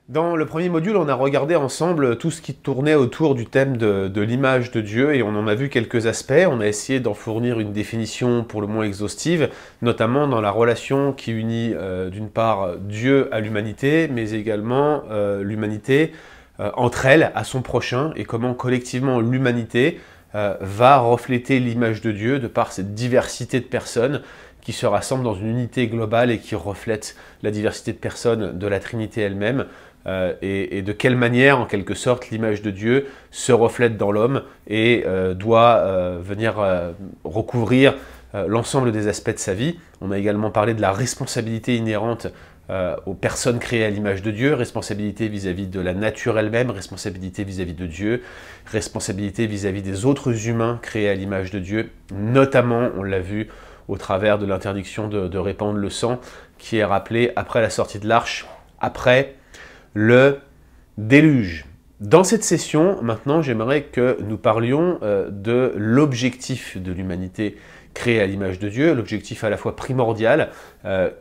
Dans le premier module, on a regardé ensemble tout ce qui tournait autour du thème de l'image de Dieu et on en a vu quelques aspects. On a essayé d'en fournir une définition pour le moins exhaustive, notamment dans la relation qui unit d'une part Dieu à l'humanité, mais également l'humanité entre elle à son prochain et comment collectivement l'humanité va refléter l'image de Dieu de par cette diversité de personnes qui se rassemblent dans une unité globale et qui reflète la diversité de personnes de la Trinité elle-même. Et de quelle manière, en quelque sorte, l'image de Dieu se reflète dans l'homme et doit venir recouvrir l'ensemble des aspects de sa vie. On a également parlé de la responsabilité inhérente aux personnes créées à l'image de Dieu, responsabilité vis-à-vis de la nature elle-même, responsabilité vis-à-vis de Dieu, responsabilité vis-à-vis des autres humains créés à l'image de Dieu, notamment, on l'a vu, au travers de l'interdiction de répandre le sang, qui est rappelée après la sortie de l'arche, après le déluge. Dans cette session, maintenant, j'aimerais que nous parlions de l'objectif de l'humanité créée à l'image de Dieu, l'objectif à la fois primordial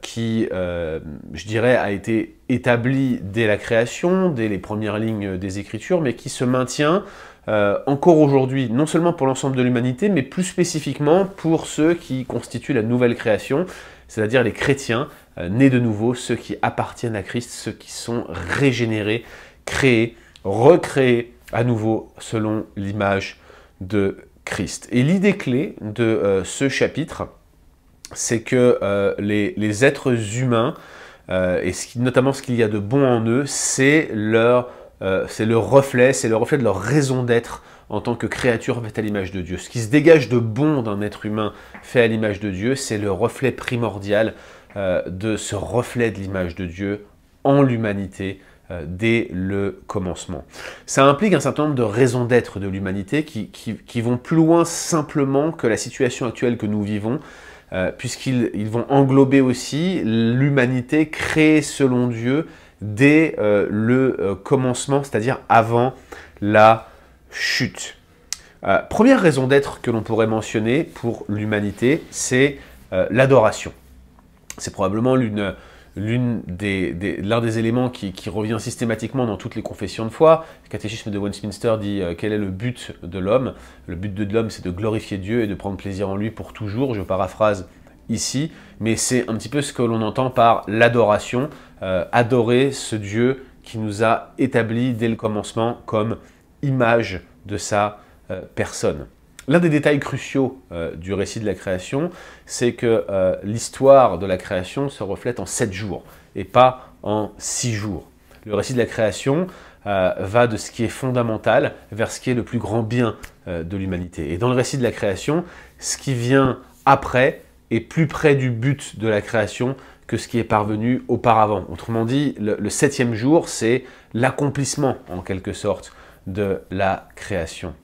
qui, je dirais, a été établi dès la création, dès les premières lignes des Écritures, mais qui se maintient encore aujourd'hui, non seulement pour l'ensemble de l'humanité, mais plus spécifiquement pour ceux qui constituent la nouvelle création, c'est-à-dire les chrétiens, nés de nouveau, ceux qui appartiennent à Christ, ceux qui sont régénérés, créés, recréés à nouveau selon l'image de Christ. Et l'idée clé de ce chapitre, c'est que les êtres humains, et notamment ce qu'il y a de bon en eux, c'est le reflet de leur raison d'être en tant que créature faite à l'image de Dieu. Ce qui se dégage de bon d'un être humain fait à l'image de Dieu, c'est le reflet primordial de ce reflet de l'image de Dieu en l'humanité dès le commencement. Ça implique un certain nombre de raisons d'être de l'humanité qui vont plus loin simplement que la situation actuelle que nous vivons, puisqu'ils vont englober aussi l'humanité créée selon Dieu dès le commencement, c'est-à-dire avant la chute. Première raison d'être que l'on pourrait mentionner pour l'humanité, c'est l'adoration. C'est probablement l'un des éléments qui revient systématiquement dans toutes les confessions de foi. Le catéchisme de Westminster dit quel est le but de l'homme. Le but de l'homme, c'est de glorifier Dieu et de prendre plaisir en lui pour toujours. Je paraphrase ici, mais c'est un petit peu ce que l'on entend par l'adoration. Adorer ce Dieu qui nous a établis dès le commencement comme image de sa personne. L'un des détails cruciaux du récit de la création, c'est que l'histoire de la création se reflète en 7 jours et pas en 6 jours. Le récit de la création va de ce qui est fondamental vers ce qui est le plus grand bien de l'humanité. Et dans le récit de la création, ce qui vient après est plus près du but de la création que ce qui est parvenu auparavant. Autrement dit, le 7e jour, c'est l'accomplissement en quelque sorte de la création.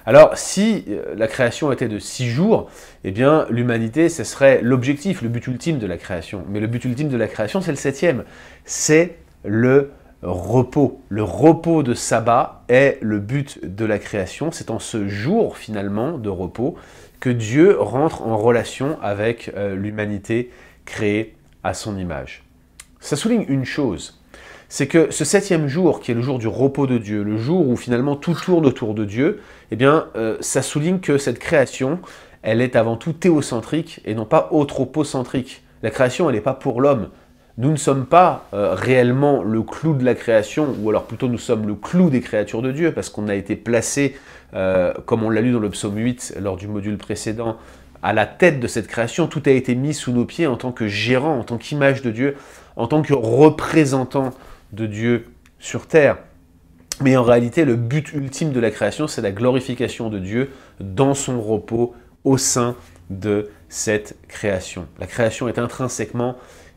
Alors, si la création était de 6 jours, eh bien, l'humanité, ce serait l'objectif, le but ultime de la création. Mais le but ultime de la création, c'est le 7e. C'est le repos. Le repos de sabbat est le but de la création. C'est en ce jour, finalement, de repos, que Dieu rentre en relation avec l'humanité créée à son image. Ça souligne une chose, c'est que ce 7e jour, qui est le jour du repos de Dieu, le jour où finalement tout tourne autour de Dieu, eh bien, ça souligne que cette création, elle est avant tout théocentrique et non pas anthropocentrique. La création, elle n'est pas pour l'homme. Nous ne sommes pas réellement le clou de la création, ou alors plutôt nous sommes le clou des créatures de Dieu, parce qu'on a été placé, comme on l'a lu dans le psaume 8 lors du module précédent, à la tête de cette création. Tout a été mis sous nos pieds en tant que gérant, en tant qu'image de Dieu, en tant que représentant de Dieu sur terre. Mais en réalité, le but ultime de la création, c'est la glorification de Dieu dans son repos au sein de cette création. La création est intrinsèquement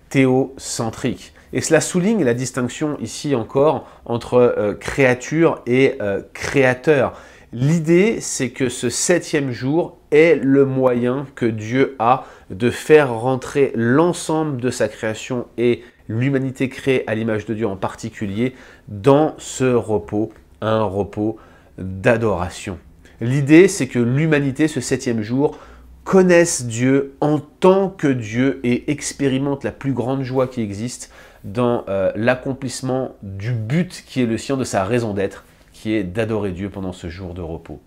théocentrique. Et cela souligne la distinction ici encore entre créature et créateur. L'idée, c'est que ce 7e jour est le moyen que Dieu a de faire rentrer l'ensemble de sa création et l'humanité créée à l'image de Dieu en particulier dans ce repos, un repos d'adoration. L'idée, c'est que l'humanité, ce 7e jour, connaisse Dieu en tant que Dieu et expérimente la plus grande joie qui existe dans l'accomplissement du but qui est le sien, de sa raison d'être, qui est d'adorer Dieu pendant ce jour de repos.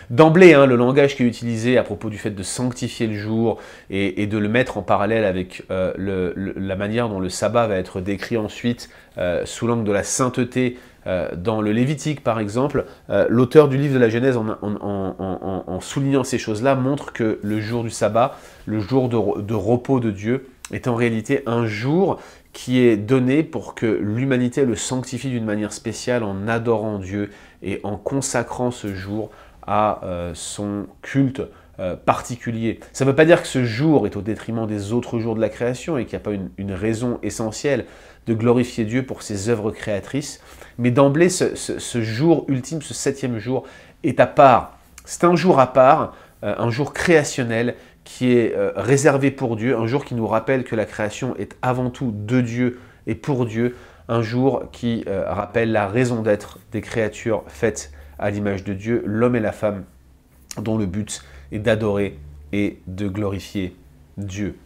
D'emblée, le langage qui est utilisé à propos du fait de sanctifier le jour et de le mettre en parallèle avec la manière dont le sabbat va être décrit ensuite sous l'angle de la sainteté dans le Lévitique par exemple, l'auteur du livre de la Genèse en soulignant ces choses-là montre que le jour du sabbat, le jour de repos de Dieu, est en réalité un jour qui est donné pour que l'humanité le sanctifie d'une manière spéciale en adorant Dieu et en consacrant ce jour à son culte particulier. Ça ne veut pas dire que ce jour est au détriment des autres jours de la création et qu'il n'y a pas une raison essentielle de glorifier Dieu pour ses œuvres créatrices, mais d'emblée, ce jour ultime, ce 7e jour, est à part. C'est un jour à part, un jour créationnel qui est réservé pour Dieu, un jour qui nous rappelle que la création est avant tout de Dieu et pour Dieu, un jour qui rappelle la raison d'être des créatures faites à l'image de Dieu, l'homme et la femme, dont le but est d'adorer et de glorifier Dieu.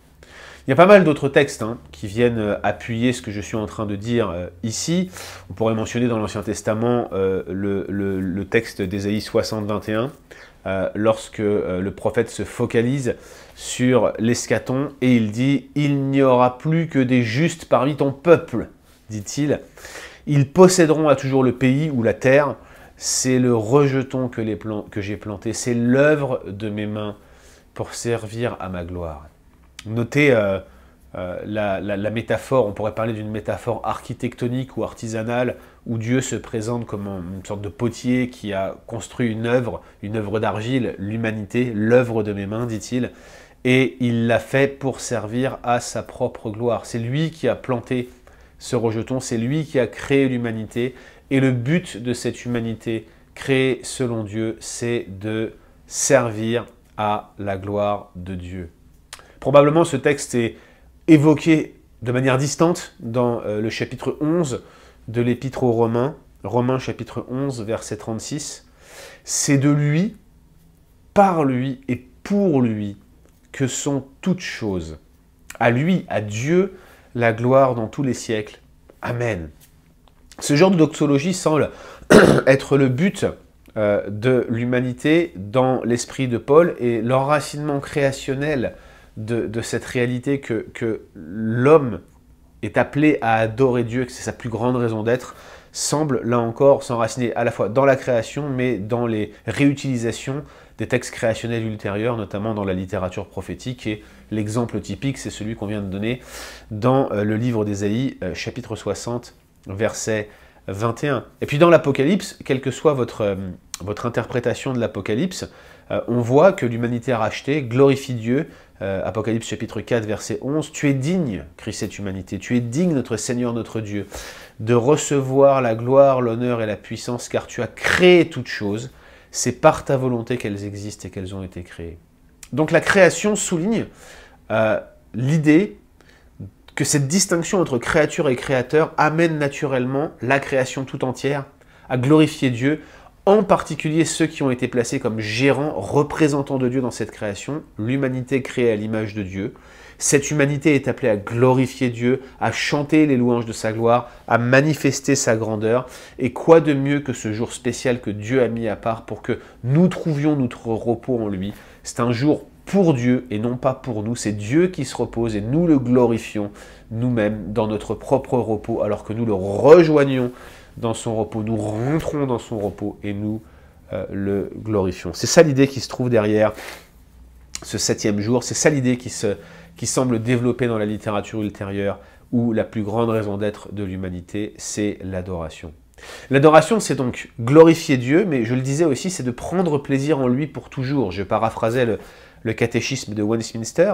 Il y a pas mal d'autres textes qui viennent appuyer ce que je suis en train de dire ici. On pourrait mentionner dans l'Ancien Testament le texte d'Ésaïe 60, 21, lorsque le prophète se focalise sur l'eschaton et il dit « Il n'y aura plus que des justes parmi ton peuple », dit-il. « Ils posséderont à toujours le pays ou la terre. C'est le rejeton que j'ai planté, c'est l'œuvre de mes mains pour servir à ma gloire. » Notez la métaphore, on pourrait parler d'une métaphore architectonique ou artisanale, où Dieu se présente comme une sorte de potier qui a construit une œuvre d'argile, l'humanité, l'œuvre de mes mains, dit-il, et il l'a fait pour servir à sa propre gloire. C'est lui qui a planté ce rejeton, c'est lui qui a créé l'humanité, et le but de cette humanité créée selon Dieu, c'est de servir à la gloire de Dieu. Probablement ce texte est évoqué de manière distante dans le chapitre 11 de l'Épître aux Romains, Romains chapitre 11, verset 36. C'est de lui, par lui et pour lui que sont toutes choses. À lui, à Dieu, la gloire dans tous les siècles. Amen. Ce genre de doxologie semble être le but de l'humanité dans l'esprit de Paul et l'enracinement créationnel de cette réalité que l'homme est appelé à adorer Dieu, que c'est sa plus grande raison d'être, semble là encore s'enraciner à la fois dans la création, mais dans les réutilisations des textes créationnels ultérieurs, notamment dans la littérature prophétique. Et l'exemple typique, c'est celui qu'on vient de donner dans le livre d'Ésaïe, chapitre 60, verset 21. Et puis dans l'Apocalypse, quelle que soit votre interprétation de l'Apocalypse, on voit que l'humanité rachetée glorifie Dieu. Apocalypse chapitre 4, verset 11, « Tu es digne, crie cette humanité, tu es digne, notre Seigneur, notre Dieu, de recevoir la gloire, l'honneur et la puissance, car tu as créé toutes choses. C'est par ta volonté qu'elles existent et qu'elles ont été créées. » Donc la création souligne l'idée que cette distinction entre créature et créateur amène naturellement la création tout entière à glorifier Dieu, en particulier ceux qui ont été placés comme gérants, représentants de Dieu dans cette création, l'humanité créée à l'image de Dieu. Cette humanité est appelée à glorifier Dieu, à chanter les louanges de sa gloire, à manifester sa grandeur. Et quoi de mieux que ce jour spécial que Dieu a mis à part pour que nous trouvions notre repos en lui. C'est un jour pour Dieu et non pas pour nous. C'est Dieu qui se repose et nous le glorifions nous-mêmes dans notre propre repos alors que nous le rejoignons dans son repos, nous rentrons dans son repos et nous le glorifions. C'est ça l'idée qui se trouve derrière ce 7e jour, c'est ça l'idée qui semble développée dans la littérature ultérieure, où la plus grande raison d'être de l'humanité, c'est l'adoration. L'adoration, c'est donc glorifier Dieu, mais je le disais aussi, c'est de prendre plaisir en lui pour toujours. Je paraphrasais le catéchisme de Westminster.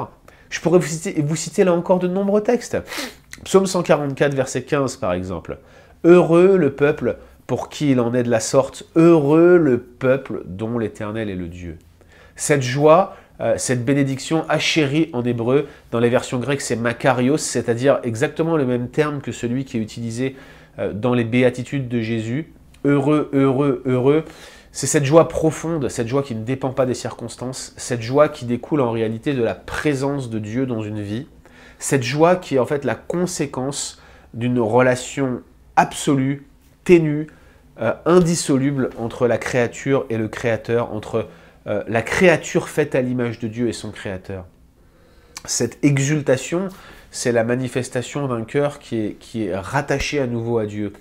Je pourrais vous citer là encore de nombreux textes. Psaume 144, verset 15 par exemple. Heureux le peuple pour qui il en est de la sorte, heureux le peuple dont l'Éternel est le Dieu. Cette joie, cette bénédiction, achérie en hébreu, dans les versions grecques c'est makarios, c'est-à-dire exactement le même terme que celui qui est utilisé dans les béatitudes de Jésus. Heureux, heureux, heureux. C'est cette joie profonde, cette joie qui ne dépend pas des circonstances, cette joie qui découle en réalité de la présence de Dieu dans une vie, cette joie qui est en fait la conséquence d'une relation absolue, ténue, indissoluble entre la créature et le Créateur, entre la créature faite à l'image de Dieu et son Créateur. Cette exultation, c'est la manifestation d'un cœur qui est rattaché à nouveau à Dieu,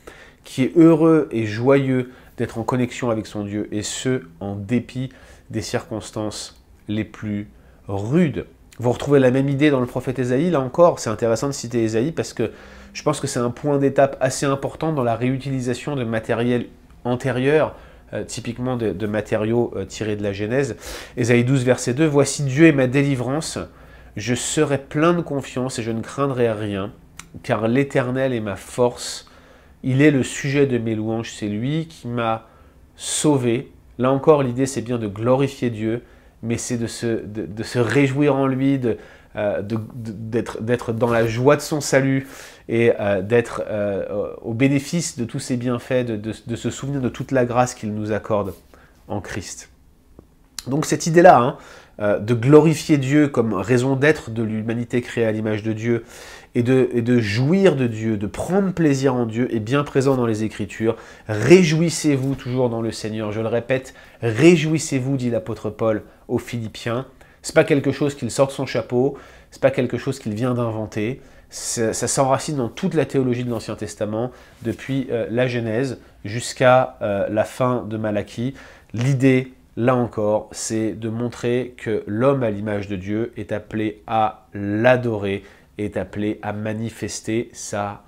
qui est heureux et joyeux d'être en connexion avec son Dieu, et ce, en dépit des circonstances les plus rudes. Vous retrouvez la même idée dans le prophète Ésaïe, là encore, c'est intéressant de citer Ésaïe parce que je pense que c'est un point d'étape assez important dans la réutilisation de matériel antérieur, typiquement de matériaux tirés de la Genèse. Ésaïe 12, verset 2, « Voici Dieu est ma délivrance, je serai plein de confiance et je ne craindrai rien, car l'Éternel est ma force, il est le sujet de mes louanges, c'est lui qui m'a sauvé. » Là encore, l'idée c'est bien de glorifier Dieu, mais c'est de se réjouir en lui, d'être dans la joie de son salut et d'être au bénéfice de tous ses bienfaits, de se souvenir de toute la grâce qu'il nous accorde en Christ. Donc cette idée-là, de glorifier Dieu comme raison d'être de l'humanité créée à l'image de Dieu et de jouir de Dieu, de prendre plaisir en Dieu, est bien présent dans les Écritures. Réjouissez-vous toujours dans le Seigneur. Je le répète, réjouissez-vous, dit l'apôtre Paul aux Philippiens. Ce n'est pas quelque chose qu'il sort de son chapeau, ce n'est pas quelque chose qu'il vient d'inventer. Ça s'enracine dans toute la théologie de l'Ancien Testament, depuis la Genèse jusqu'à la fin de Malachie. L'idée, là encore, c'est de montrer que l'homme à l'image de Dieu est appelé à l'adorer, est appelé à manifester sa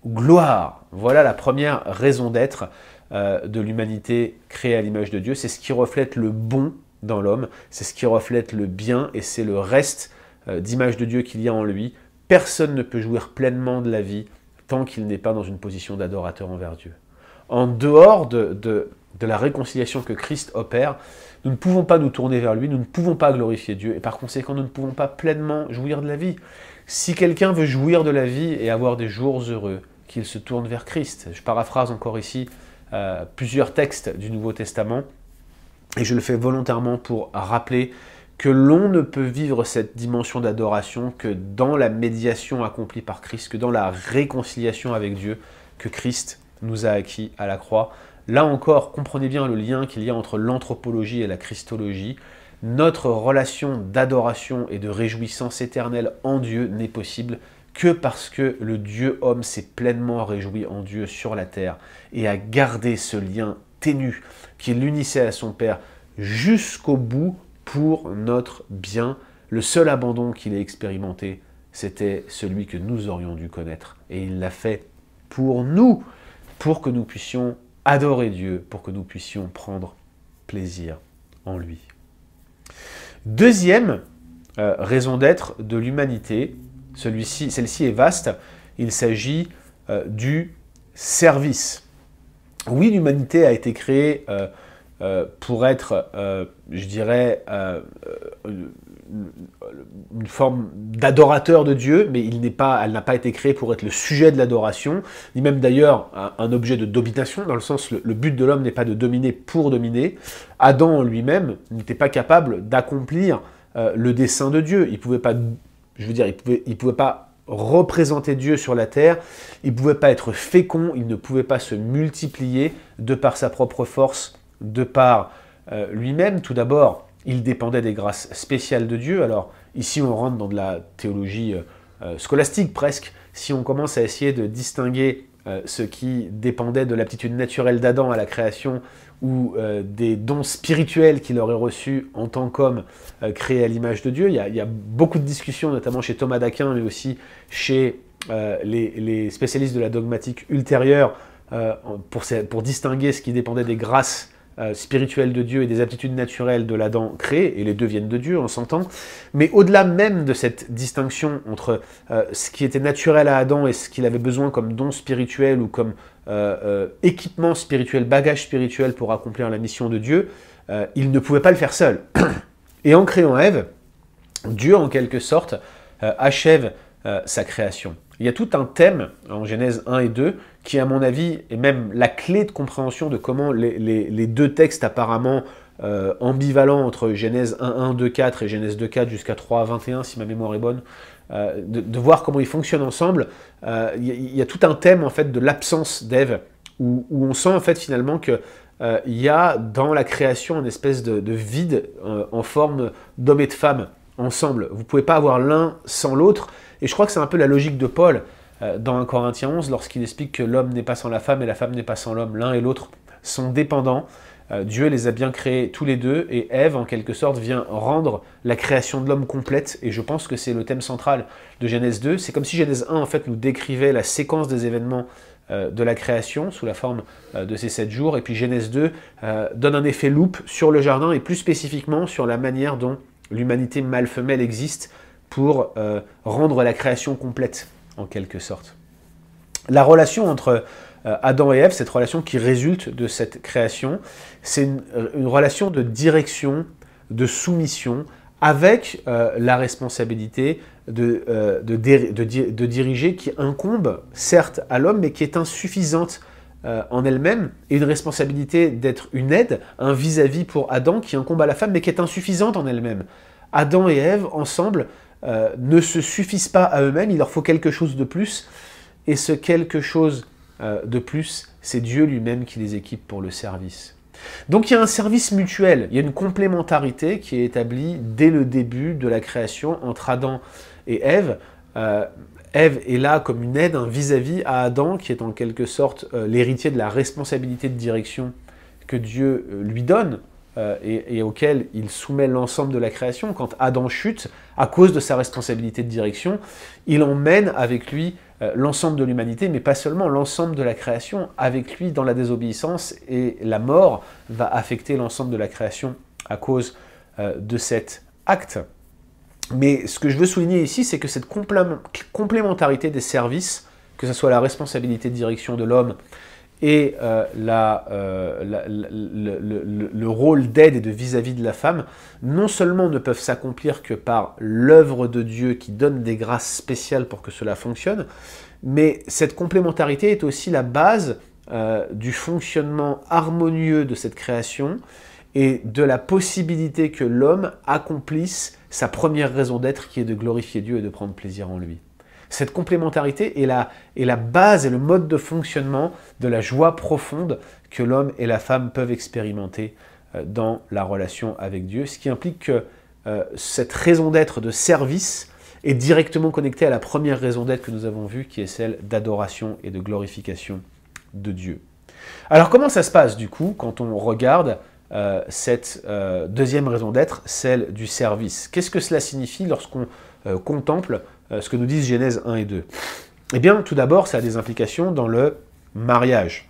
gloire. Voilà la première raison d'être de l'humanité créée à l'image de Dieu. C'est ce qui reflète le bon dans l'homme, c'est ce qui reflète le bien et c'est le reste d'image de Dieu qu'il y a en lui. Personne ne peut jouir pleinement de la vie tant qu'il n'est pas dans une position d'adorateur envers Dieu. En dehors de la réconciliation que Christ opère, nous ne pouvons pas nous tourner vers lui, nous ne pouvons pas glorifier Dieu, et par conséquent, nous ne pouvons pas pleinement jouir de la vie. Si quelqu'un veut jouir de la vie et avoir des jours heureux, qu'il se tourne vers Christ. Je paraphrase encore ici plusieurs textes du Nouveau Testament, et je le fais volontairement pour rappeler que l'on ne peut vivre cette dimension d'adoration que dans la médiation accomplie par Christ, que dans la réconciliation avec Dieu que Christ nous a acquis à la croix. Là encore, comprenez bien le lien qu'il y a entre l'anthropologie et la christologie. Notre relation d'adoration et de réjouissance éternelle en Dieu n'est possible que parce que le Dieu homme s'est pleinement réjoui en Dieu sur la terre et a gardé ce lien ténu qui l'unissait à son Père jusqu'au bout pour notre bien. Le seul abandon qu'il ait expérimenté, c'était celui que nous aurions dû connaître. Et il l'a fait pour nous, pour que nous puissions adorer Dieu, pour que nous puissions prendre plaisir en lui. Deuxième raison d'être de l'humanité, celle-ci est vaste, il s'agit du service. Oui, l'humanité a été créée pour être, je dirais, une forme d'adorateur de Dieu, mais elle n'a pas été créée pour être le sujet de l'adoration, ni même d'ailleurs un objet de domination, dans le sens le but de l'homme n'est pas de dominer pour dominer. Adam en lui-même n'était pas capable d'accomplir le dessein de Dieu. Il pouvait pas, il pouvait pas représenter Dieu sur la terre, il ne pouvait pas être fécond, il ne pouvait pas se multiplier de par sa propre force, de par lui-même. Tout d'abord, il dépendait des grâces spéciales de Dieu. Alors ici on rentre dans de la théologie scolastique presque, si on commence à essayer de distinguer ce qui dépendait de l'aptitude naturelle d'Adam à la création ou des dons spirituels qu'il aurait reçus en tant qu'homme créé à l'image de Dieu. Il y a beaucoup de discussions, notamment chez Thomas d'Aquin, mais aussi chez les spécialistes de la dogmatique ultérieure, pour distinguer ce qui dépendait des grâces spirituelles de Dieu et des aptitudes naturelles de l'Adam créé, et les deux viennent de Dieu, on s'entend. Mais au-delà même de cette distinction entre ce qui était naturel à Adam et ce qu'il avait besoin comme don spirituel ou comme équipement spirituel, bagage spirituel pour accomplir la mission de Dieu, il ne pouvait pas le faire seul. Et en créant Ève, Dieu, en quelque sorte, achève sa création. Il y a tout un thème en Genèse 1 et 2 qui, à mon avis, est même la clé de compréhension de comment les deux textes apparemment ambivalents entre Genèse 1.1, 2.4 et Genèse 2.4 jusqu'à 3.21, si ma mémoire est bonne, de voir comment ils fonctionnent ensemble, il y a tout un thème en fait de l'absence d'Ève, où on sent en fait finalement que il y a dans la création une espèce de vide en forme d'homme et de femme ensemble. Vous ne pouvez pas avoir l'un sans l'autre, et je crois que c'est un peu la logique de Paul dans 1 Corinthiens 11, lorsqu'il explique que l'homme n'est pas sans la femme et la femme n'est pas sans l'homme. L'un et l'autre sont dépendants. Dieu les a bien créés tous les deux, et Ève, en quelque sorte, vient rendre la création de l'homme complète, et je pense que c'est le thème central de Genèse 2. C'est comme si Genèse 1, en fait, nous décrivait la séquence des événements de la création, sous la forme de ces 7 jours, et puis Genèse 2 donne un effet loupe sur le jardin, et plus spécifiquement sur la manière dont l'humanité mâle-femelle existe pour rendre la création complète, en quelque sorte. La relation entre Adam et Ève, cette relation qui résulte de cette création, c'est une relation de direction, de soumission, avec la responsabilité de diriger qui incombe, certes, à l'homme, mais qui est insuffisante en elle-même, et une responsabilité d'être une aide, un vis-à-vis pour Adam qui incombe à la femme, mais qui est insuffisante en elle-même. Adam et Ève, ensemble, ne se suffisent pas à eux-mêmes, il leur faut quelque chose de plus, et ce quelque chose de plus, c'est Dieu lui-même qui les équipe pour le service. Donc il y a un service mutuel, il y a une complémentarité qui est établie dès le début de la création entre Adam et Ève. Ève est là comme une aide, un vis-à-vis à Adam, qui est en quelque sorte l'héritier de la responsabilité de direction que Dieu lui donne, et auquel il soumet l'ensemble de la création. Quand Adam chute, à cause de sa responsabilité de direction, il emmène avec lui l'ensemble de l'humanité, mais pas seulement, l'ensemble de la création avec lui dans la désobéissance, et la mort va affecter l'ensemble de la création à cause de cet acte. Mais ce que je veux souligner ici, c'est que cette complémentarité des services, que ce soit la responsabilité de direction de l'homme et le rôle d'aide et de vis-à-vis de la femme, non seulement ne peuvent s'accomplir que par l'œuvre de Dieu qui donne des grâces spéciales pour que cela fonctionne, mais cette complémentarité est aussi la base du fonctionnement harmonieux de cette création et de la possibilité que l'homme accomplisse sa première raison d'être, qui est de glorifier Dieu et de prendre plaisir en lui. Cette complémentarité est la base et le mode de fonctionnement de la joie profonde que l'homme et la femme peuvent expérimenter dans la relation avec Dieu, ce qui implique que cette raison d'être de service est directement connectée à la première raison d'être que nous avons vue, qui est celle d'adoration et de glorification de Dieu. Alors comment ça se passe du coup quand on regarde cette deuxième raison d'être, celle du service? Qu'est-ce que cela signifie lorsqu'on contemple ce que nous disent Genèse 1 et 2? Eh bien, tout d'abord, ça a des implications dans le mariage.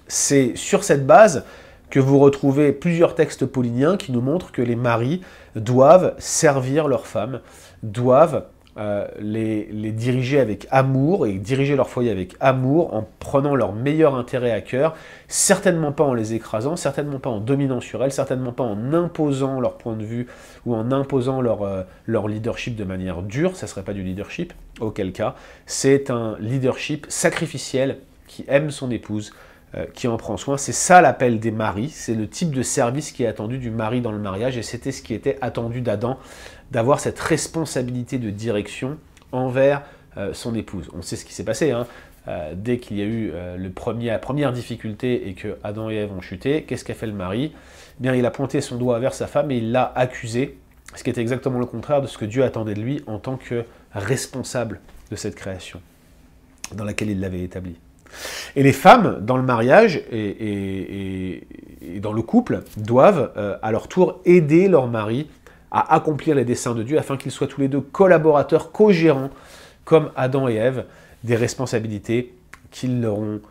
C'est sur cette base que vous retrouvez plusieurs textes pauliniens qui nous montrent que les maris doivent servir leurs femmes, doivent les diriger avec amour et diriger leur foyer avec amour en prenant leur meilleur intérêt à cœur, certainement pas en les écrasant, certainement pas en dominant sur elles, certainement pas en imposant leur point de vue ou en imposant leur leadership de manière dure, ça ne serait pas du leadership, auquel cas c'est un leadership sacrificiel qui aime son épouse, qui en prend soin. C'est ça l'appel des maris, c'est le type de service qui est attendu du mari dans le mariage, et c'était ce qui était attendu d'Adam, d'avoir cette responsabilité de direction envers son épouse. On sait ce qui s'est passé, hein. Dès qu'il y a eu la première difficulté et que Adam et Ève ont chuté, qu'est-ce qu'a fait le mari? Eh bien, il a pointé son doigt vers sa femme et il l'a accusée, ce qui était exactement le contraire de ce que Dieu attendait de lui en tant que responsable de cette création dans laquelle il l'avait établie. Et les femmes, dans le mariage et dans le couple, doivent à leur tour aider leur mari à accomplir les desseins de Dieu afin qu'ils soient tous les deux collaborateurs, co-gérants, comme Adam et Ève, des responsabilités qu'ils leur ont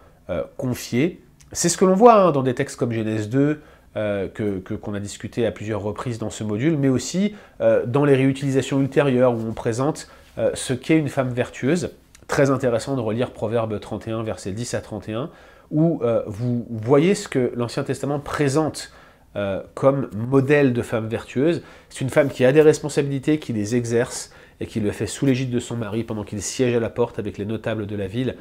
confiées. C'est ce que l'on voit dans des textes comme Genèse 2, qu'on a discuté à plusieurs reprises dans ce module, mais aussi dans les réutilisations ultérieures où on présente ce qu'est une femme vertueuse. Très intéressant de relire Proverbe 31, versets 10 à 31, où vous voyez ce que l'Ancien Testament présente comme modèle de femme vertueuse. C'est une femme qui a des responsabilités, qui les exerce et qui le fait sous l'égide de son mari pendant qu'il siège à la porte avec les notables de la ville.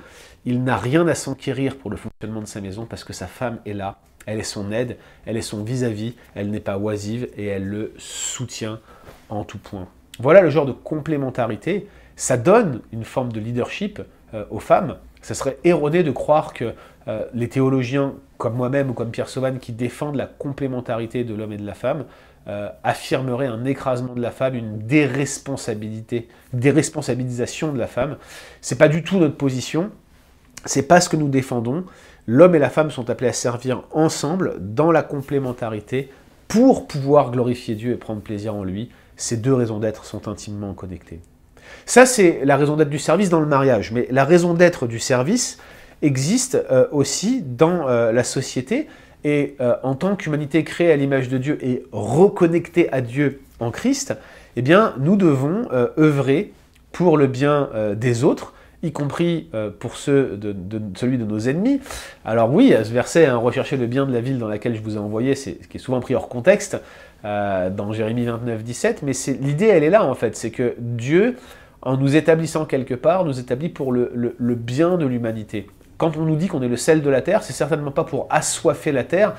Il n'a rien à s'enquérir pour le fonctionnement de sa maison parce que sa femme est là, elle est son aide, elle est son vis-à-vis, elle n'est pas oisive et elle le soutient en tout point. Voilà le genre de complémentarité. Ça donne une forme de leadership aux femmes. Ça serait erroné de croire que les théologiens, comme moi-même ou comme Pierre Sauvanne, qui défendent la complémentarité de l'homme et de la femme, affirmeraient un écrasement de la femme, une déresponsabilisation de la femme. C'est pas du tout notre position. C'est pas ce que nous défendons. L'homme et la femme sont appelés à servir ensemble dans la complémentarité pour pouvoir glorifier Dieu et prendre plaisir en lui. Ces deux raisons d'être sont intimement connectées. Ça, c'est la raison d'être du service dans le mariage. Mais la raison d'être du service existe aussi dans la société. Et en tant qu'humanité créée à l'image de Dieu et reconnectée à Dieu en Christ, eh bien, nous devons œuvrer pour le bien des autres, y compris pour celui de nos ennemis. Alors oui, ce verset, hein, rechercher le bien de la ville dans laquelle je vous ai envoyé, c'est ce qui est souvent pris hors contexte, dans Jérémie 29, 17, mais l'idée, elle est là, en fait, c'est que Dieu, en nous établissant quelque part, nous établit pour le bien de l'humanité. Quand on nous dit qu'on est le sel de la terre, c'est certainement pas pour assoiffer la terre,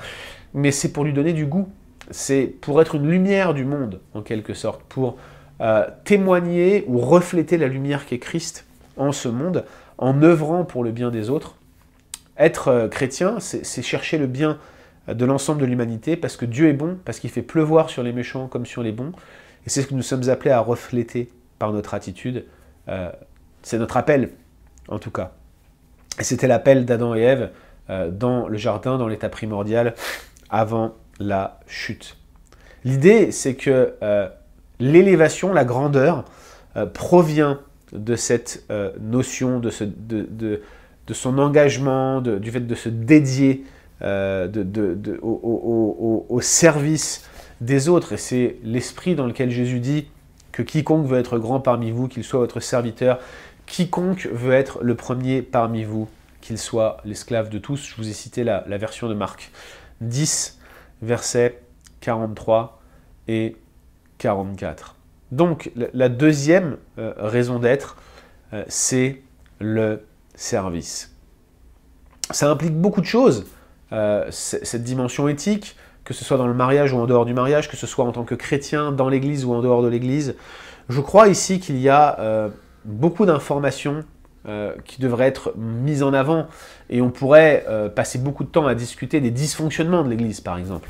mais c'est pour lui donner du goût. C'est pour être une lumière du monde, en quelque sorte, pour témoigner ou refléter la lumière qu'est Christ en ce monde, en œuvrant pour le bien des autres. Être chrétien, c'est chercher le bien de l'ensemble de l'humanité, parce que Dieu est bon, parce qu'il fait pleuvoir sur les méchants comme sur les bons, et c'est ce que nous sommes appelés à refléter par notre attitude. C'est notre appel, en tout cas. Et c'était l'appel d'Adam et Ève dans le jardin, dans l'état primordial, avant la chute. L'idée, c'est que l'élévation, la grandeur, provient de cette notion, de son engagement, du fait de se dédier au service des autres. Et c'est l'esprit dans lequel Jésus dit que quiconque veut être grand parmi vous, qu'il soit votre serviteur. Quiconque veut être le premier parmi vous, qu'il soit l'esclave de tous. Je vous ai cité la version de Marc 10, versets 43 et 44. Donc, la deuxième raison d'être, c'est le service. Ça implique beaucoup de choses, cette dimension éthique, que ce soit dans le mariage ou en dehors du mariage, que ce soit en tant que chrétien, dans l'Église ou en dehors de l'Église. Je crois ici qu'il y a beaucoup d'informations qui devraient être mises en avant, et on pourrait passer beaucoup de temps à discuter des dysfonctionnements de l'Église, par exemple.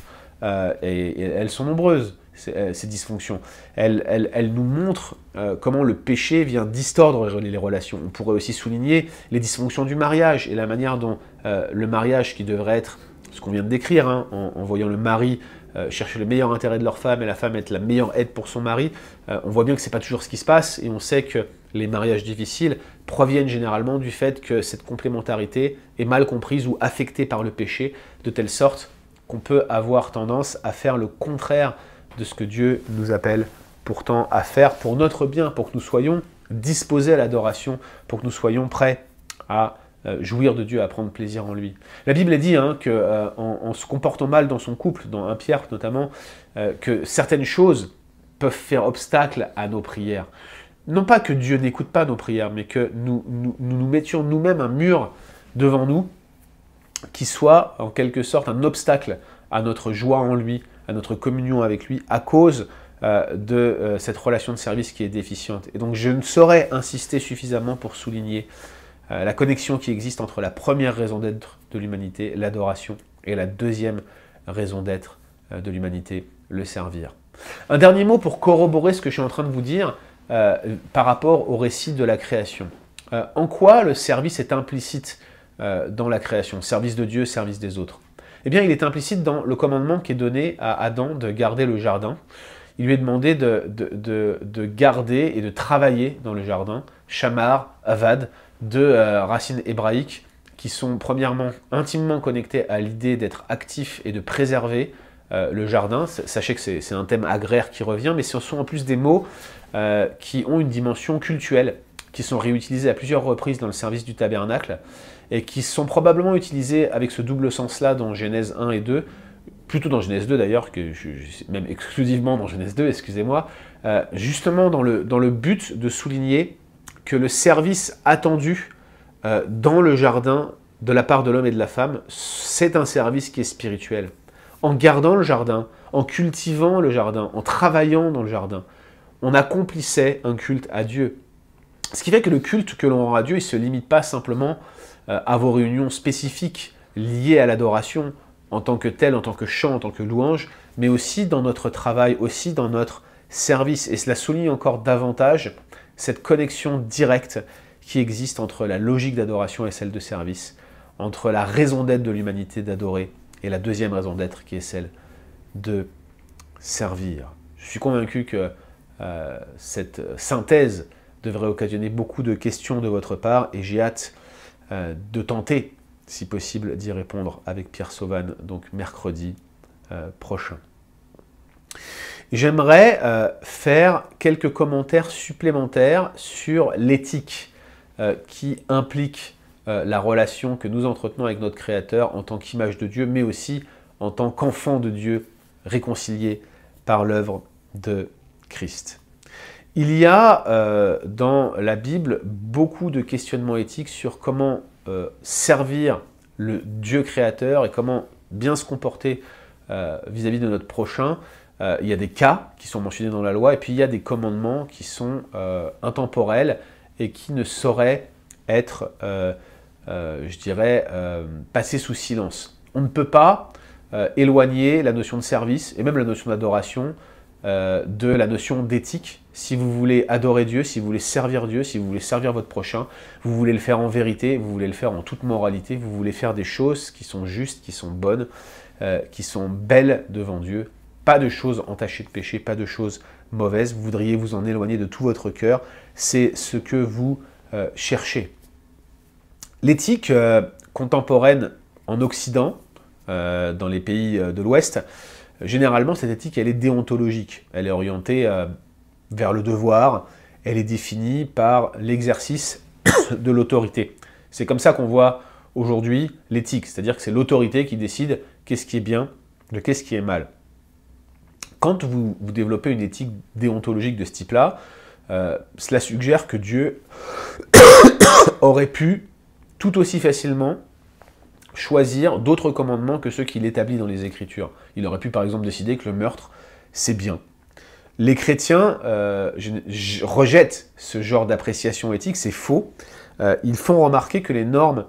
Et elles sont nombreuses, ces dysfonctions. Elles nous montrent comment le péché vient distordre les relations. On pourrait aussi souligner les dysfonctions du mariage et la manière dont le mariage, qui devrait être ce qu'on vient de décrire, hein, en voyant le mari chercher le meilleur intérêt de leur femme et la femme être la meilleure aide pour son mari, on voit bien que ce n'est pas toujours ce qui se passe, et on sait que les mariages difficiles proviennent généralement du fait que cette complémentarité est mal comprise ou affectée par le péché, de telle sorte qu'on peut avoir tendance à faire le contraire de ce que Dieu nous appelle pourtant à faire pour notre bien, pour que nous soyons disposés à l'adoration, pour que nous soyons prêts à jouir de Dieu, à prendre plaisir en lui. La Bible est dit qu'en se comportant mal dans son couple, dans 1 Pierre notamment, que certaines choses peuvent faire obstacle à nos prières. Non pas que Dieu n'écoute pas nos prières, mais que nous mettions nous-mêmes un mur devant nous qui soit en quelque sorte un obstacle à notre joie en lui, à notre communion avec lui, à cause de cette relation de service qui est déficiente. Et donc je ne saurais insister suffisamment pour souligner la connexion qui existe entre la première raison d'être de l'humanité, l'adoration, et la deuxième raison d'être de l'humanité, le servir. Un dernier mot pour corroborer ce que je suis en train de vous dire par rapport au récit de la création. En quoi le service est implicite dans la création? Service de Dieu, service des autres. Eh bien, il est implicite dans le commandement qui est donné à Adam de garder le jardin. Il lui est demandé de garder et de travailler dans le jardin. Shamar, Avad, deux racines hébraïques qui sont premièrement intimement connectées à l'idée d'être actif et de préserver le jardin. Sachez que c'est un thème agraire qui revient, mais ce sont en plus des mots qui ont une dimension cultuelle, qui sont réutilisés à plusieurs reprises dans le service du tabernacle, et qui sont probablement utilisés avec ce double sens-là dans Genèse 1 et 2, plutôt dans Genèse 2 d'ailleurs, même exclusivement dans Genèse 2, excusez-moi, justement dans le but de souligner que le service attendu dans le jardin de la part de l'homme et de la femme, c'est un service qui est spirituel. En gardant le jardin, en cultivant le jardin, en travaillant dans le jardin, on accomplissait un culte à Dieu. Ce qui fait que le culte que l'on rend à Dieu, il ne se limite pas simplement à vos réunions spécifiques liées à l'adoration en tant que tel, en tant que chant, en tant que louange, mais aussi dans notre travail, aussi dans notre service. Et cela souligne encore davantage cette connexion directe qui existe entre la logique d'adoration et celle de service, entre la raison d'être de l'humanité d'adorer et la deuxième raison d'être qui est celle de servir. Je suis convaincu que cette synthèse devrait occasionner beaucoup de questions de votre part et j'ai hâte de tenter, si possible, d'y répondre avec Pierre Sauvan, donc mercredi prochain. J'aimerais faire quelques commentaires supplémentaires sur l'éthique qui implique la relation que nous entretenons avec notre Créateur en tant qu'image de Dieu, mais aussi en tant qu'enfant de Dieu réconcilié par l'œuvre de Christ. Il y a dans la Bible beaucoup de questionnements éthiques sur comment servir le Dieu créateur et comment bien se comporter vis-à-vis de notre prochain. Il y a des cas qui sont mentionnés dans la loi et puis il y a des commandements qui sont intemporels et qui ne sauraient être, je dirais, passés sous silence. On ne peut pas éloigner la notion de service et même la notion d'adoration de la notion d'éthique. Si vous voulez adorer Dieu, si vous voulez servir Dieu, si vous voulez servir votre prochain, vous voulez le faire en vérité, vous voulez le faire en toute moralité, vous voulez faire des choses qui sont justes, qui sont bonnes, qui sont belles devant Dieu, pas de choses entachées de péché, pas de choses mauvaises, vous voudriez vous en éloigner de tout votre cœur, c'est ce que vous cherchez. L'éthique contemporaine en Occident, dans les pays de l'Ouest, généralement, cette éthique, elle est déontologique. Elle est orientée vers le devoir. Elle est définie par l'exercice de l'autorité. C'est comme ça qu'on voit aujourd'hui l'éthique. C'est-à-dire que c'est l'autorité qui décide qu'est-ce qui est bien de qu'est-ce qui est mal. Quand vous développez une éthique déontologique de ce type-là, cela suggère que Dieu aurait pu tout aussi facilement choisir d'autres commandements que ceux qu'il établit dans les Écritures. Il aurait pu par exemple décider que le meurtre, c'est bien. Les chrétiens rejettent ce genre d'appréciation éthique, c'est faux. Ils font remarquer que les normes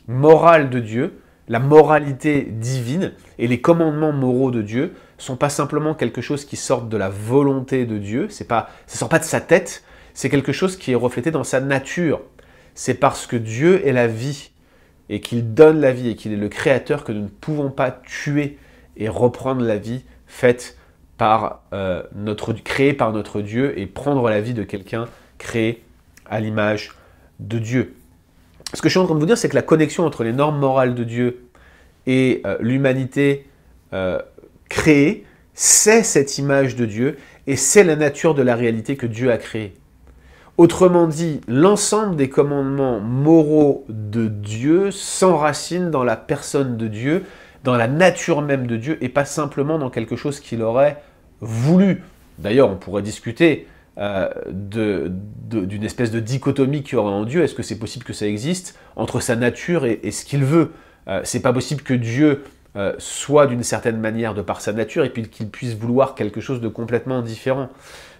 morales de Dieu, la moralité divine et les commandements moraux de Dieu ne sont pas simplement quelque chose qui sort de la volonté de Dieu, ça ne sort pas de sa tête, c'est quelque chose qui est reflété dans sa nature. C'est parce que Dieu est la vie, et qu'il donne la vie, et qu'il est le créateur, que nous ne pouvons pas tuer et reprendre la vie faite par créée par notre Dieu, et prendre la vie de quelqu'un créé à l'image de Dieu. Ce que je suis en train de vous dire, c'est que la connexion entre les normes morales de Dieu et l'humanité créée, c'est cette image de Dieu, et c'est la nature de la réalité que Dieu a créée. Autrement dit, l'ensemble des commandements moraux de Dieu s'enracinent dans la personne de Dieu, dans la nature même de Dieu, et pas simplement dans quelque chose qu'il aurait voulu. D'ailleurs, on pourrait discuter d'une espèce de dichotomie qu'il y aurait en Dieu. Est-ce que c'est possible que ça existe entre sa nature et ce qu'il veut? C'est pas possible que Dieu soit d'une certaine manière de par sa nature et puis qu'il puisse vouloir quelque chose de complètement différent.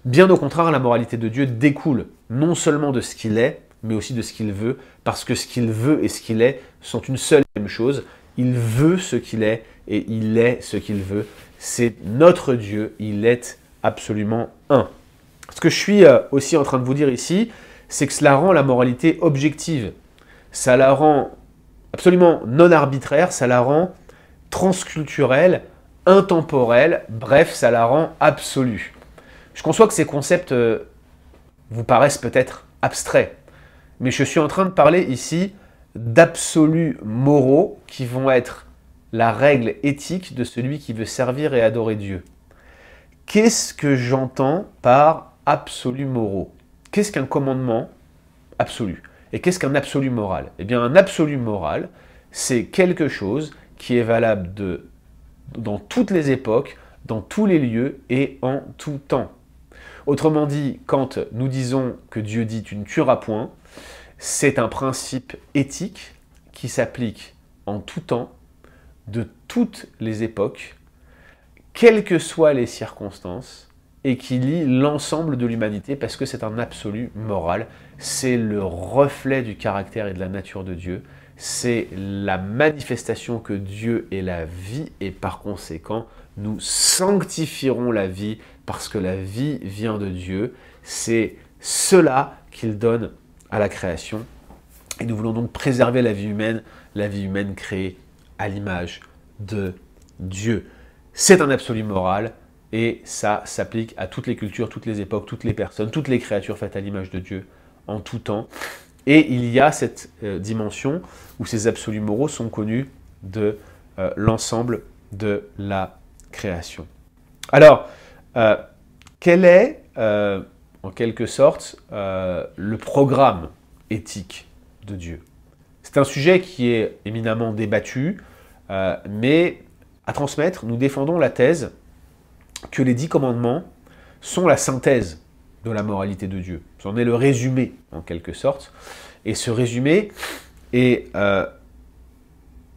Bien au contraire, la moralité de Dieu découle non seulement de ce qu'il est, mais aussi de ce qu'il veut, parce que ce qu'il veut et ce qu'il est sont une seule et même chose. Il veut ce qu'il est et il est ce qu'il veut. C'est notre Dieu, il est absolument un. Ce que je suis aussi en train de vous dire ici, c'est que cela rend la moralité objective. Ça la rend absolument non arbitraire, ça la rend transculturelle, intemporelle, bref, ça la rend absolue. Je conçois que ces concepts vous paraissent peut-être abstraits, mais je suis en train de parler ici d'absolus moraux qui vont être la règle éthique de celui qui veut servir et adorer Dieu. Qu'est-ce que j'entends par absolus moraux? Qu'est-ce qu'un commandement absolu? Et qu'est-ce qu'un absolu moral? Eh bien, un absolu moral, c'est quelque chose qui est valable dans toutes les époques, dans tous les lieux et en tout temps. Autrement dit, quand nous disons que Dieu dit « tu ne tueras point », c'est un principe éthique qui s'applique en tout temps, de toutes les époques, quelles que soient les circonstances et qui lie l'ensemble de l'humanité parce que c'est un absolu moral. C'est le reflet du caractère et de la nature de Dieu. C'est la manifestation que Dieu est la vie et par conséquent, nous sanctifierons la vie parce que la vie vient de Dieu. C'est cela qu'il donne à la création. Et nous voulons donc préserver la vie humaine créée à l'image de Dieu. C'est un absolu moral et ça s'applique à toutes les cultures, toutes les époques, toutes les personnes, toutes les créatures faites à l'image de Dieu en tout temps. Et il y a cette dimension où ces absolus moraux sont connus de l'ensemble de la création. Alors, quel est, en quelque sorte, le programme éthique de Dieu? C'est un sujet qui est éminemment débattu, mais à transmettre, nous défendons la thèse que les 10 commandements sont la synthèse de la moralité de Dieu. C'en est le résumé, en quelque sorte. Et ce résumé est,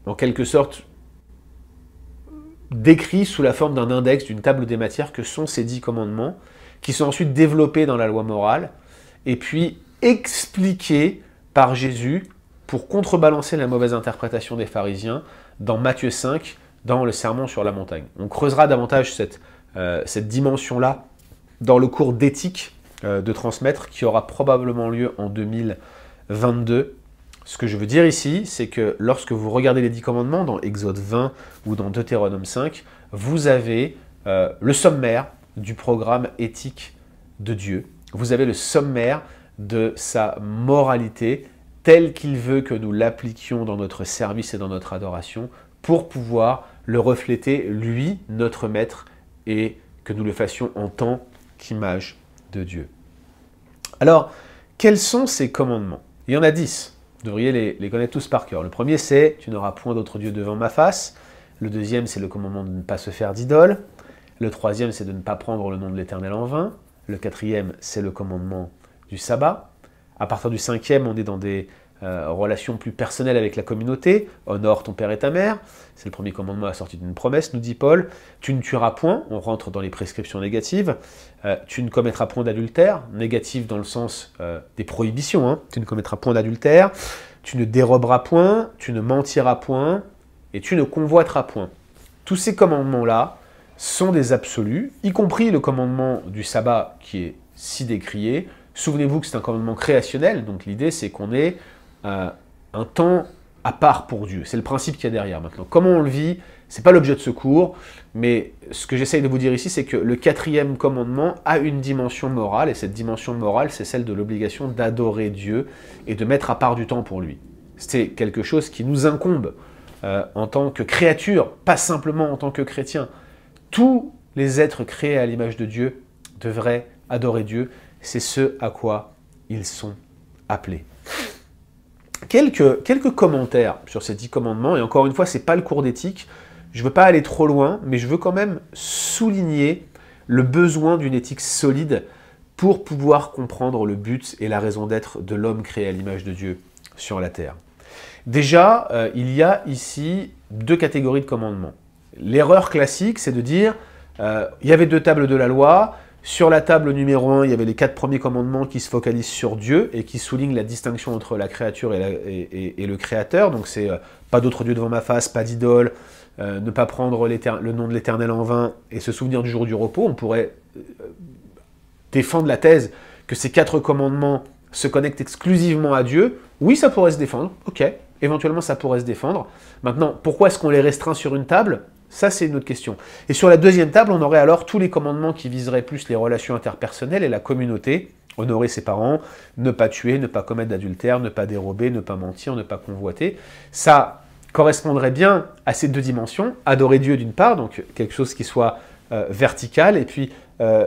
en quelque sorte, décrit sous la forme d'un index, d'une table des matières, que sont ces 10 commandements, qui sont ensuite développés dans la loi morale, et puis expliqués par Jésus pour contrebalancer la mauvaise interprétation des pharisiens dans Matthieu 5, dans le Sermon sur la montagne. On creusera davantage cette dimension-là dans le cours d'éthique de transmettre qui aura probablement lieu en 2022. Ce que je veux dire ici, c'est que lorsque vous regardez les 10 commandements dans Exode 20 ou dans Deutéronome 5, vous avez le sommaire du programme éthique de Dieu. Vous avez le sommaire de sa moralité telle qu'il veut que nous l'appliquions dans notre service et dans notre adoration pour pouvoir le refléter, lui, notre maître, et que nous le fassions en tant qu'image de Dieu. Alors, quels sont ces commandements? Il y en a 10. Vous devriez les connaître tous par cœur. Le premier, c'est « Tu n'auras point d'autre Dieu devant ma face ». Le deuxième, c'est le commandement de ne pas se faire d'idole. Le troisième, c'est de ne pas prendre le nom de l'Éternel en vain. Le quatrième, c'est le commandement du sabbat. À partir du cinquième, on est dans des relations plus personnelles avec la communauté. Honore ton père et ta mère. C'est le premier commandement assorti d'une promesse, nous dit Paul. Tu ne tueras point. On rentre dans les prescriptions négatives. Tu ne commettras point d'adultère. Négative dans le sens des prohibitions. Hein. Tu ne commettras point d'adultère. Tu ne déroberas point. Tu ne mentiras point. Et tu ne convoiteras point. Tous ces commandements-là sont des absolus, y compris le commandement du sabbat qui est si décrié. Souvenez-vous que c'est un commandement créationnel, donc l'idée c'est qu'on ait un temps à part pour Dieu. C'est le principe qu'il y a derrière maintenant. Comment on le vit, c'est pas l'objet de ce cours, mais ce que j'essaye de vous dire ici, c'est que le quatrième commandement a une dimension morale, et cette dimension morale, c'est celle de l'obligation d'adorer Dieu et de mettre à part du temps pour lui. C'est quelque chose qui nous incombe en tant que créature, pas simplement en tant que chrétien. Tous les êtres créés à l'image de Dieu devraient adorer Dieu. C'est ce à quoi ils sont appelés. Quelques commentaires sur ces 10 commandements, et encore une fois, ce n'est pas le cours d'éthique, je ne veux pas aller trop loin, mais je veux quand même souligner le besoin d'une éthique solide pour pouvoir comprendre le but et la raison d'être de l'homme créé à l'image de Dieu sur la terre. Déjà, il y a ici 2 catégories de commandements. L'erreur classique, c'est de dire, il y avait 2 tables de la loi, sur la table numéro 1, il y avait les 4 premiers commandements qui se focalisent sur Dieu et qui soulignent la distinction entre la créature et le Créateur. Donc c'est pas d'autre Dieu devant ma face, pas d'idole, ne pas prendre le nom de l'Éternel en vain et se souvenir du jour du repos. On pourrait défendre la thèse que ces 4 commandements se connectent exclusivement à Dieu. Oui, ça pourrait se défendre, ok, éventuellement ça pourrait se défendre. Maintenant, pourquoi est-ce qu'on les restreint sur une table ? Ça, c'est une autre question. Et sur la deuxième table, on aurait alors tous les commandements qui viseraient plus les relations interpersonnelles et la communauté. Honorer ses parents, ne pas tuer, ne pas commettre d'adultère, ne pas dérober, ne pas mentir, ne pas convoiter. Ça correspondrait bien à ces 2 dimensions. Adorer Dieu d'une part, donc quelque chose qui soit vertical, et puis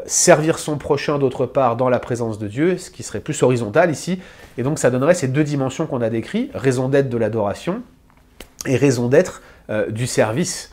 servir son prochain d'autre part dans la présence de Dieu, ce qui serait plus horizontal ici. Et donc ça donnerait ces 2 dimensions qu'on a décrites, raison d'être de l'adoration et raison d'être du service.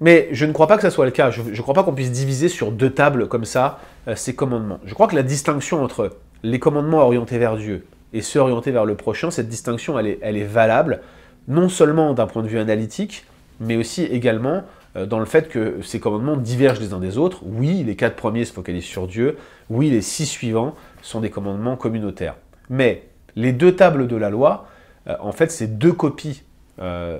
Mais je ne crois pas que ça soit le cas. Je ne crois pas qu'on puisse diviser sur 2 tables comme ça ces commandements. Je crois que la distinction entre les commandements orientés vers Dieu et ceux orientés vers le prochain, cette distinction, elle est valable, non seulement d'un point de vue analytique, mais aussi également dans le fait que ces commandements divergent les uns des autres. Oui, les 4 premiers se focalisent sur Dieu, oui, les 6 suivants sont des commandements communautaires. Mais les 2 tables de la loi, en fait, c'est 2 copies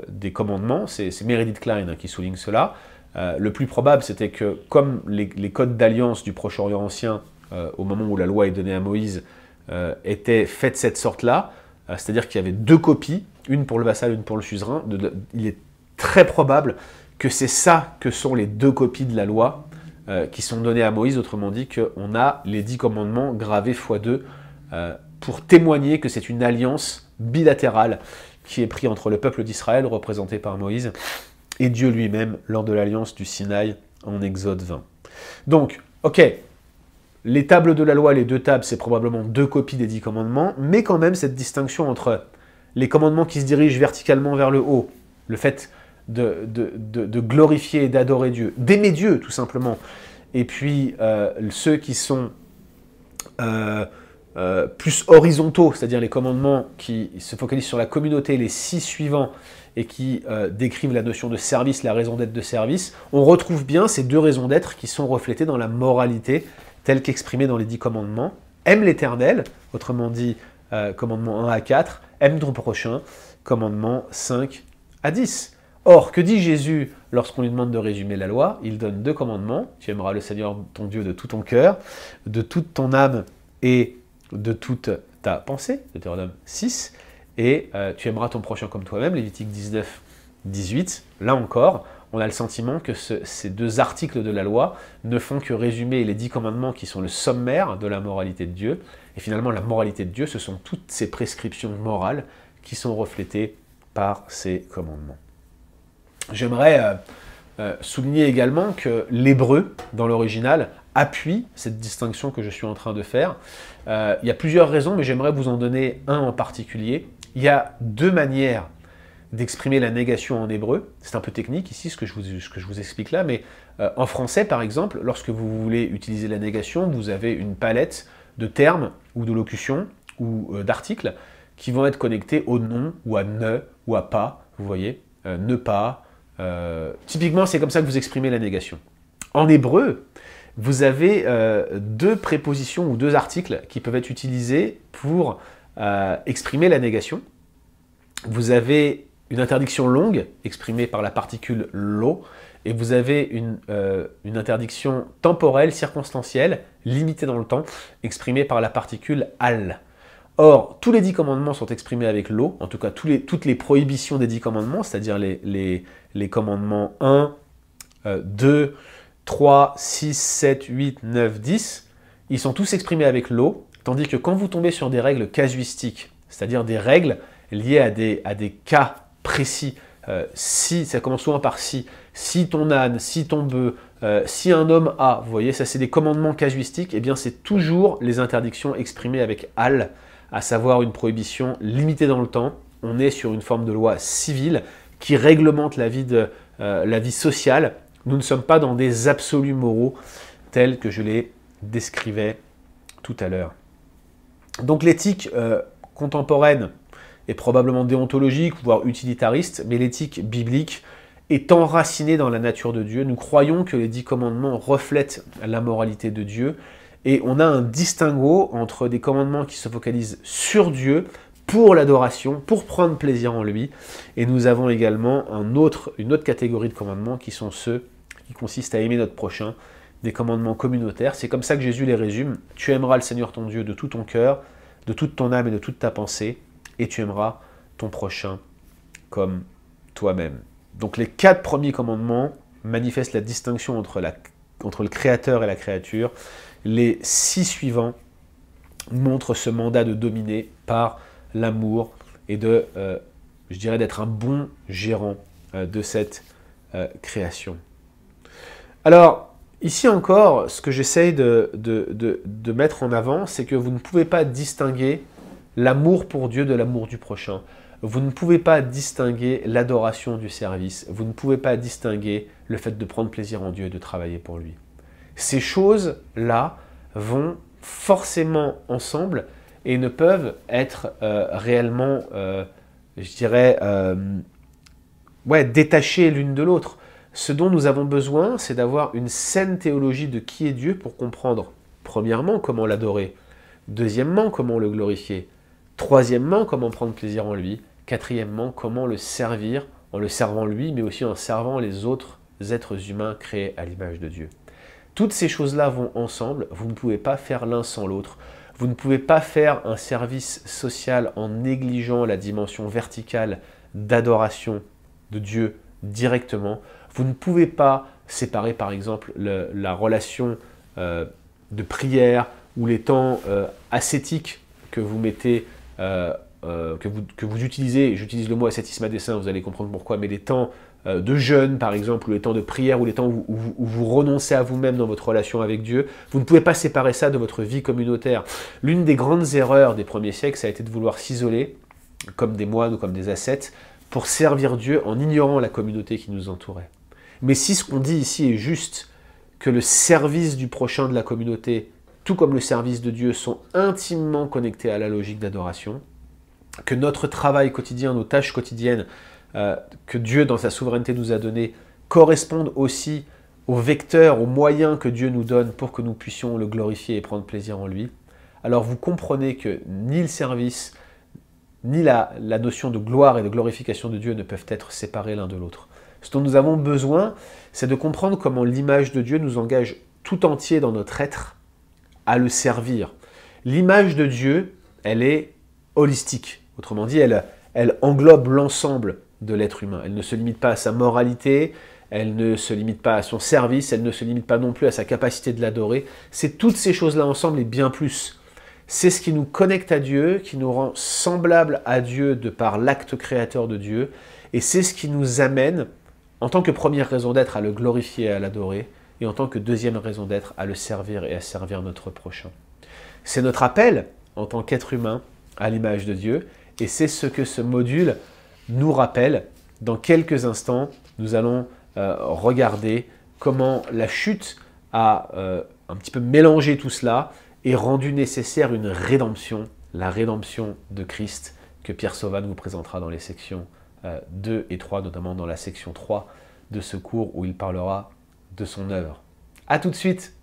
des commandements, c'est Meredith Klein qui souligne cela. Le plus probable, c'était que, comme les codes d'alliance du Proche-Orient ancien, au moment où la loi est donnée à Moïse, étaient faits de cette sorte-là, c'est-à-dire qu'il y avait 2 copies, une pour le vassal, une pour le suzerain, il est très probable que c'est ça que sont les 2 copies de la loi qui sont données à Moïse, autrement dit qu'on a les 10 commandements gravés x2 pour témoigner que c'est une alliance bilatérale qui est prise entre le peuple d'Israël, représenté par Moïse, et Dieu lui-même lors de l'alliance du Sinaï en Exode 20. Donc, ok, les tables de la loi, les 2 tables, c'est probablement 2 copies des 10 commandements, mais quand même cette distinction entre les commandements qui se dirigent verticalement vers le haut, le fait de glorifier et d'adorer Dieu, d'aimer Dieu tout simplement, et puis ceux qui sont plus horizontaux, c'est-à-dire les commandements qui se focalisent sur la communauté, les 6 suivants, et qui décrivent la notion de service, la raison d'être de service, on retrouve bien ces 2 raisons d'être qui sont reflétées dans la moralité telle qu'exprimée dans les 10 commandements. Aime l'Éternel, autrement dit commandement 1 à 4, aime ton prochain, commandement 5 à 10. Or, que dit Jésus lorsqu'on lui demande de résumer la loi? Il donne 2 commandements. Tu aimeras le Seigneur ton Dieu de tout ton cœur, de toute ton âme et de toute ta pensée, Deutéronome 6, et tu aimeras ton prochain comme toi-même, Lévitique 19, 18. Là encore, on a le sentiment que ces 2 articles de la loi ne font que résumer les 10 commandements qui sont le sommaire de la moralité de Dieu. Et finalement, la moralité de Dieu, ce sont toutes ces prescriptions morales qui sont reflétées par ces commandements. J'aimerais souligner également que l'hébreu, dans l'original, appuie cette distinction que je suis en train de faire. Il y a plusieurs raisons, mais j'aimerais vous en donner un en particulier. Il y a 2 manières d'exprimer la négation en hébreu. C'est un peu technique ici, ce que je vous explique là, mais en français, par exemple, lorsque vous voulez utiliser la négation, vous avez une palette de termes ou de locutions ou d'articles qui vont être connectés au non ou à ne ou à pas, vous voyez, ne pas. Typiquement, c'est comme ça que vous exprimez la négation. En hébreu, vous avez 2 prépositions ou 2 articles qui peuvent être utilisés pour exprimer la négation. Vous avez une interdiction longue, exprimée par la particule lo, et vous avez une interdiction temporelle, circonstancielle, limitée dans le temps, exprimée par la particule al. Or, tous les 10 commandements sont exprimés avec lo, en tout cas toutes les prohibitions des 10 commandements, c'est-à-dire les commandements 1, 2, 3, 6, 7, 8, 9, 10, ils sont tous exprimés avec lo, tandis que quand vous tombez sur des règles casuistiques, c'est-à-dire des règles liées à des cas précis, si, ça commence souvent par si ton âne, si ton bœuf, si un homme a, vous voyez, ça c'est des commandements casuistiques, et bien c'est toujours les interdictions exprimées avec al, à savoir une prohibition limitée dans le temps. On est sur une forme de loi civile qui réglemente la vie sociale. Nous ne sommes pas dans des absolus moraux tels que je les décrivais tout à l'heure. Donc l'éthique contemporaine est probablement déontologique, voire utilitariste, mais l'éthique biblique est enracinée dans la nature de Dieu. Nous croyons que les 10 commandements reflètent la moralité de Dieu, et on a un distinguo entre des commandements qui se focalisent sur Dieu, pour l'adoration, pour prendre plaisir en lui, et nous avons également une autre catégorie de commandements qui sont ceux qui consistent à aimer notre prochain, des commandements communautaires. C'est comme ça que Jésus les résume. Tu aimeras le Seigneur ton Dieu de tout ton cœur, de toute ton âme et de toute ta pensée, et tu aimeras ton prochain comme toi-même. Donc les 4 premiers commandements manifestent la distinction entre le Créateur et la créature. Les 6 suivants montrent ce mandat de dominer par l'amour et je dirais, d'être un bon gérant de cette création. Alors, ici encore, ce que j'essaye de mettre en avant, c'est que vous ne pouvez pas distinguer l'amour pour Dieu de l'amour du prochain. Vous ne pouvez pas distinguer l'adoration du service. Vous ne pouvez pas distinguer le fait de prendre plaisir en Dieu et de travailler pour lui. Ces choses-là vont forcément ensemble et ne peuvent être réellement, je dirais, détachées l'une de l'autre. Ce dont nous avons besoin, c'est d'avoir une saine théologie de qui est Dieu pour comprendre, premièrement, comment l'adorer, deuxièmement, comment le glorifier, troisièmement, comment prendre plaisir en lui, quatrièmement, comment le servir, en le servant lui, mais aussi en servant les autres êtres humains créés à l'image de Dieu. Toutes ces choses-là vont ensemble, vous ne pouvez pas faire l'un sans l'autre. Vous ne pouvez pas faire un service social en négligeant la dimension verticale d'adoration de Dieu directement. Vous ne pouvez pas séparer par exemple la relation de prière ou les temps ascétiques que vous mettez, que vous utilisez, j'utilise le mot ascétisme à dessein, vous allez comprendre pourquoi, mais les temps de jeûne par exemple, ou les temps de prière, ou les temps où vous renoncez à vous-même dans votre relation avec Dieu, vous ne pouvez pas séparer ça de votre vie communautaire. L'une des grandes erreurs des premiers siècles, ça a été de vouloir s'isoler, comme des moines ou comme des ascètes, pour servir Dieu en ignorant la communauté qui nous entourait. Mais si ce qu'on dit ici est juste, que le service du prochain de la communauté, tout comme le service de Dieu, sont intimement connectés à la logique d'adoration, que notre travail quotidien, nos tâches quotidiennes, que Dieu dans sa souveraineté nous a données, correspondent aussi aux vecteurs, aux moyens que Dieu nous donne pour que nous puissions le glorifier et prendre plaisir en lui, alors vous comprenez que ni le service, ni la notion de gloire et de glorification de Dieu ne peuvent être séparés l'un de l'autre. Ce dont nous avons besoin, c'est de comprendre comment l'image de Dieu nous engage tout entier dans notre être à le servir. L'image de Dieu, elle est holistique. Autrement dit, elle englobe l'ensemble de l'être humain. Elle ne se limite pas à sa moralité, elle ne se limite pas à son service, elle ne se limite pas non plus à sa capacité de l'adorer. C'est toutes ces choses-là ensemble et bien plus. C'est ce qui nous connecte à Dieu, qui nous rend semblables à Dieu de par l'acte créateur de Dieu, et c'est ce qui nous amène, en tant que première raison d'être, à le glorifier et à l'adorer, et en tant que deuxième raison d'être, à le servir et à servir notre prochain. C'est notre appel, en tant qu'être humain, à l'image de Dieu, et c'est ce que ce module nous rappelle. Dans quelques instants, nous allons regarder comment la chute a un petit peu mélangé tout cela et rendu nécessaire une rédemption, la rédemption de Christ, que Pierre Sauvan vous présentera dans les sections 2 et 3, notamment dans la section 3 de ce cours où il parlera de son œuvre. A tout de suite!